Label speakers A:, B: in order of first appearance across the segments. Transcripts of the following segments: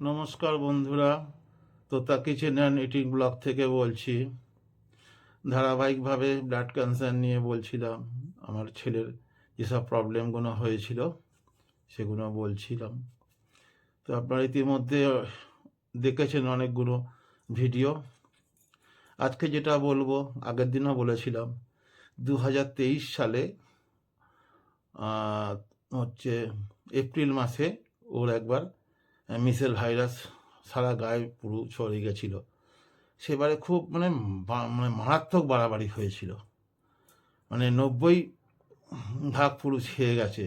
A: নমস্কার বন্ধুরা, তোতা kitchen and eating blog থেকে বলছি। ধারাবাহিকভাবে ব্লাড ক্যান্সার নিয়ে বলছিলাম, আমার ছেলের যেসব প্রবলেমগুলো হয়েছিল সেগুলো বলছিলাম। তো আপনারা ইতিমধ্যে দেখেছেন অনেকগুলো ভিডিও। আজকে যেটা বলবো, আগের দিনও বলেছিলাম, 2023 সালে হচ্ছে এপ্রিল মাসে ওর একবার মিসেল ভাইরাস সারা গায়ে পুরো ছড়িয়ে গেছিলো। সেবারে খুব মানে মারাত্মক বাড়াবাড়ি হয়েছিল, মানে 90 ভাগ পুরো ছেয়ে গেছে।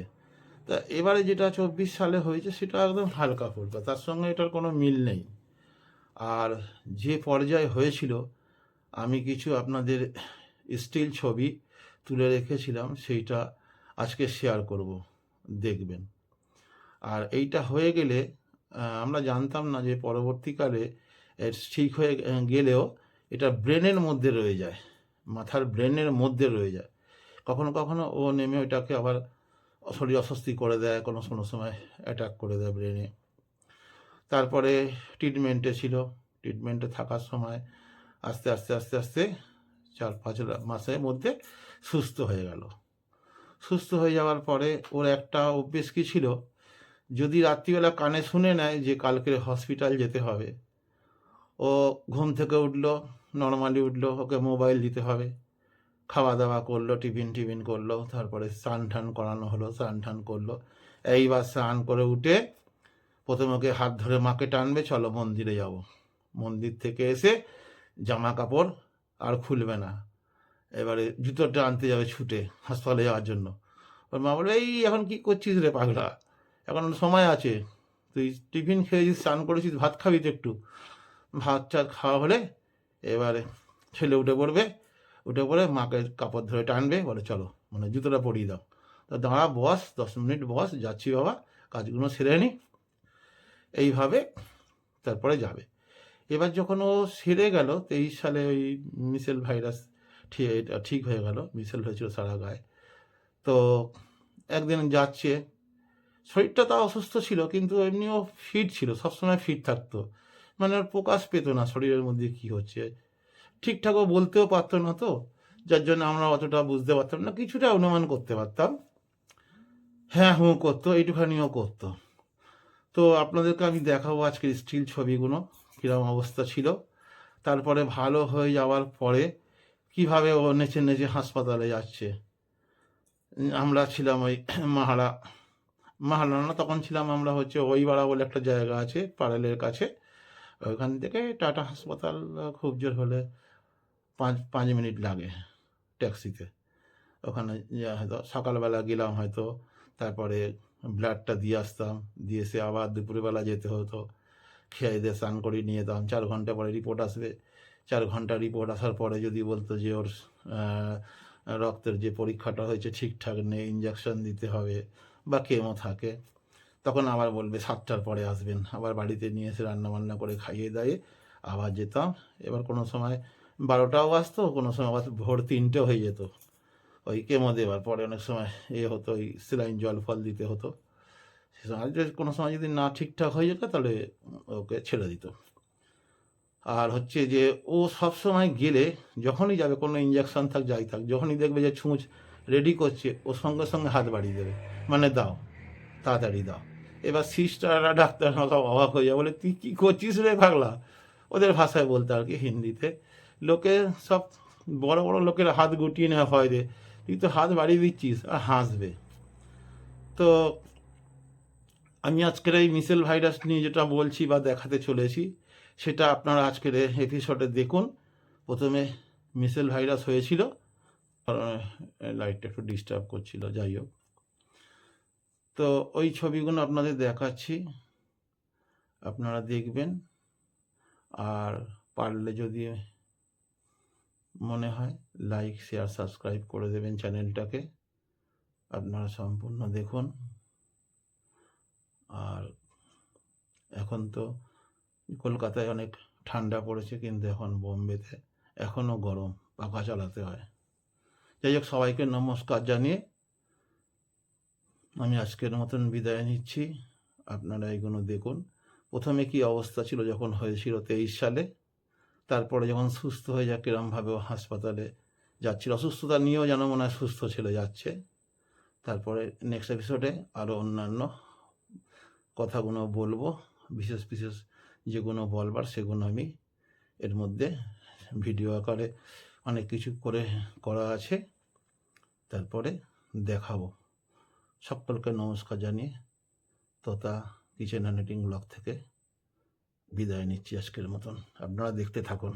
A: তা এবারে যেটা 24 সালে হয়েছে সেটা একদম হালকা ফুলকা, তার সঙ্গে এটার কোনো মিল নেই। আর যে পর্যায়ে হয়েছিল, আমি কিছু আপনাদের স্টিল ছবি তুলে রেখেছিলাম, সেইটা আজকে শেয়ার করব, দেখবেন। আর এইটা হয়ে গেলে আমরা জানতাম না যে পরবর্তীকালে ঠিক হয়ে গেলেও এটা ব্রেনের মধ্যে রয়ে যায়, মাথার ব্রেনের মধ্যে রয়ে যায়। কখনো কখনো ও নেমে ওইটাকে আবার শরীর অস্বস্তি করে দেয়, কোনো কোনো সময় অ্যাটাক করে দেয় ব্রেনে। তারপরে ট্রিটমেন্টে ছিল, ট্রিটমেন্টে থাকার সময় আস্তে আস্তে আস্তে আস্তে 4-5 মাসের মধ্যে সুস্থ হয়ে গেল। সুস্থ হয়ে যাওয়ার পরে ওর একটা অভ্যেস কী ছিল, যদি রাত্রিবেলা কানে শুনে নেয় যে কালকে হসপিটাল যেতে হবে, ও ঘুম থেকে উঠলো, নর্মালি উঠলো, ওকে মোবাইল দিতে হবে। খাওয়া দাওয়া করলো, টিফিন করলো, তারপরে স্নান টান করানো হলো, স্নান টান করলো। এইবার স্নান করে উঠে প্রথমে ওকে হাত ধরে মাকে টানবে, চলো মন্দিরে যাব। মন্দির থেকে এসে জামা কাপড় আর খুলবে না, এবারে জুতোটা আনতে যাবে ছুটে হাসপাতালে যাওয়ার জন্য। ওর মা বলবে, এই এখন কি করছিস রে পাগলা, এখন সময় আছে, তুই টিফিন খেয়েছিস, স্নান করেছিস, ভাত খাবি তো একটু। ভাত চাত খাওয়া হলে এবারে ছেলে উঠে পড়বে, উঠে পড়ে মাকে কাপড় ধরে টানবে, বলে চলো, মানে জুতোটা পরিয়ে দাও। তা দাঁড়া, বস, 10 মিনিট বস, যাচ্ছি বাবা, কাজগুলো সেরে নি। এইভাবে তারপরে যাবে। এবার যখন ও সেরে গেল 23 সালে, ওই মিসেল ভাইরাস ঠিক হয়ে গেল, মিসেল হয়েছিল সারা গায়ে। তো একদিন যাচ্ছে, শরীরটা তাও অসুস্থ ছিল, কিন্তু এমনিও ফিট ছিল, সবসময় ফিট থাকতো। মানে ওর প্রকাশ পেত না শরীরের মধ্যে কি হচ্ছে, ঠিকঠাকও বলতেও পারতো না, তো যার জন্য আমরা অতটা বুঝতে পারতাম না, কিছুটা অনুমান করতে পারতাম। হ্যাঁ হুঁ করতো, এইটুখানিও করতো। তো আপনাদেরকে আমি দেখাবো আজকের স্টিল ছবিগুলো কীরকম অবস্থা ছিল। তারপরে ভালো হয়ে যাওয়ার পরে কিভাবে ও নেচে নেচে হাসপাতালে যাচ্ছে। আমরা ছিলাম ওই মাহারা, না, তখন ছিলাম আমরা হচ্ছে ওইবাড়া বলে একটা জায়গা আছে পাড়ালের কাছে, ওইখান থেকে টাটা হাসপাতাল খুব জোর হলে 5 মিনিট লাগে ট্যাক্সিতে। ওখানে হয়তো সকালবেলা গেলাম হয়তো, তারপরে ব্লাডটা দিয়ে আসতাম, দিয়ে এসে আবার দুপুরবেলা যেতে হতো, খেয়ে দিয়ে স্নান করে নিয়ে যেতাম। 4 ঘন্টা পরে রিপোর্ট আসবে, 4 ঘন্টা রিপোর্ট আসার পরে যদি বলতো যে ওর রক্তের যে পরীক্ষাটা হয়েছে ঠিকঠাক নেই, ইঞ্জেকশন দিতে হবে বা কেমো থাকে, তখন আবার বলবে 7টার পরে আসবেন। আবার বাড়িতে নিয়ে এসে রান্নাবান্না করে খাইয়ে দাইয়ে আবার যেতাম। এবার কোনো সময় 12টাও আসতো, কোনো সময় আবার ভোর 3টে হয়ে যেত ওই কেমো দেওয়ার পরে। অনেক সময় হতো, ওই স্যালাইন জল ফল দিতে হতো। সে সময় কোনো সময় যদি না ঠিকঠাক হয়ে যেত তাহলে ওকে ছেড়ে দিত। আর হচ্ছে যে ও সবসময় গেলে, যখনই যাবে, কোনো ইঞ্জেকশন থাক যাই থাক, যখনই দেখবে যে ছুঁচ রেডি করছে, ও সঙ্গে সঙ্গে হাত বাড়িয়ে দেবে, মানে দাও, তাড়াতাড়ি দাও। এবার সিস্টাররা ডাক্তাররা সব অবাক হয়ে যায়, বলে তুই কী করছিস রে পাগলা, ওদের ভাষায় বলতে আর কি, হিন্দিতে। লোকে সব বড় বড় লোকের হাত গুটিয়ে নেওয়া হয় রে, তুই তো হাত বাড়িয়ে দিচ্ছিস, আর হাসবে। তো আমি আজকের এই মিসেল ভাইরাস নিয়ে যেটা বলছি বা দেখাতে চলেছি, সেটা আপনারা আজকের এপিসোডে দেখুন। প্রথমে মিসেল ভাইরাস হয়েছিল, লাইটটা একটু ডিস্টার্ব করছিল, যাই হোক। তো ওই ছবিগুলো আপনাদের দেখাচ্ছি, আপনারা দেখবেন। আর পারলে যদি মনে হয় লাইক শেয়ার সাবস্ক্রাইব করে দেবেন চ্যানেলটাকে, আপনারা সম্পূর্ণ দেখুন। আর এখন তো কলকাতায় অনেক ঠান্ডা পড়েছে, কিন্তু এখন বোম্বেতে এখনও গরম, পাখা চালাতে হয়। যাই হোক, সবাইকে নমস্কার জানিয়ে আমি আজকের মতন বিদায় নিচ্ছি। আপনারা এগুলো দেখুন, প্রথমে কি অবস্থা ছিল যখন হয়েছিল 23 সালে, তারপরে যখন সুস্থ হয়ে যায় কিরমভাবে ও হাসপাতালে যাচ্ছিল, অসুস্থতা নিয়েও যেন মনে হয় সুস্থ ছেলে যাচ্ছে। তারপরে নেক্সট এপিসোডে আরও অন্যান্য কথাগুলো বলবো, বিশেষ বিশেষ যেগুলো বলবার সেগুলো আমি এর মধ্যে ভিডিও আকারে অনেক কিছু করা আছে, তারপরে দেখাবো। সকলকে নমস্কার জানিয়ে তথা কিচেন অ্যান্ড ইটিং ব্লগ থেকে বিদায় নিচ্ছি আজকের মতন। আপনারা দেখতে থাকুন।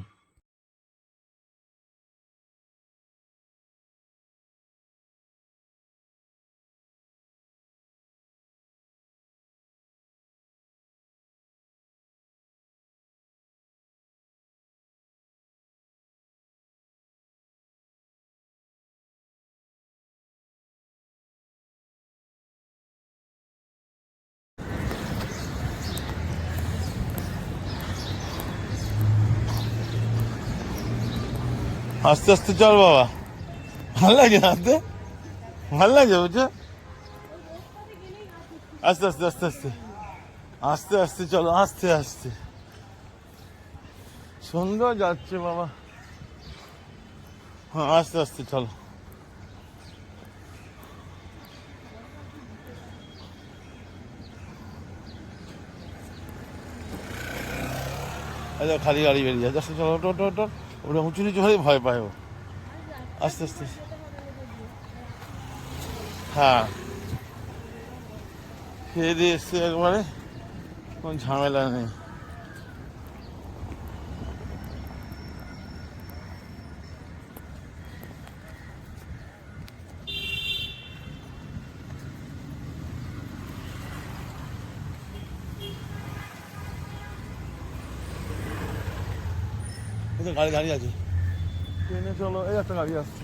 A: আস্তে আস্তে চল বাবা, ভাল লাগে হাঁটতে, ভাল লাগে বুঝছো। আস্তে আস্তে আস্তে আস্তে আস্তে আস্তে চলো, আস্তে আস্তে। সুন্দর যাচ্ছে বাবা, হ্যাঁ আস্তে আস্তে চলো। আচ্ছা খালি গাড়ি বেরিয়ে যাচ্ছে, আস্তে চলো, ওটো ওটো ওটো। ওটা উঁচু নিচু হলেই ভয় পায় ও। আস্তে আস্তে, হ্যাঁ খেয়ে দিয়ে এসছে একবারে, কোনো ঝামেলা নেই। গাড়ি দাঁড়িয়ে আছে, ট্রেনে চলো, এই একটা গাড়ি আসছে।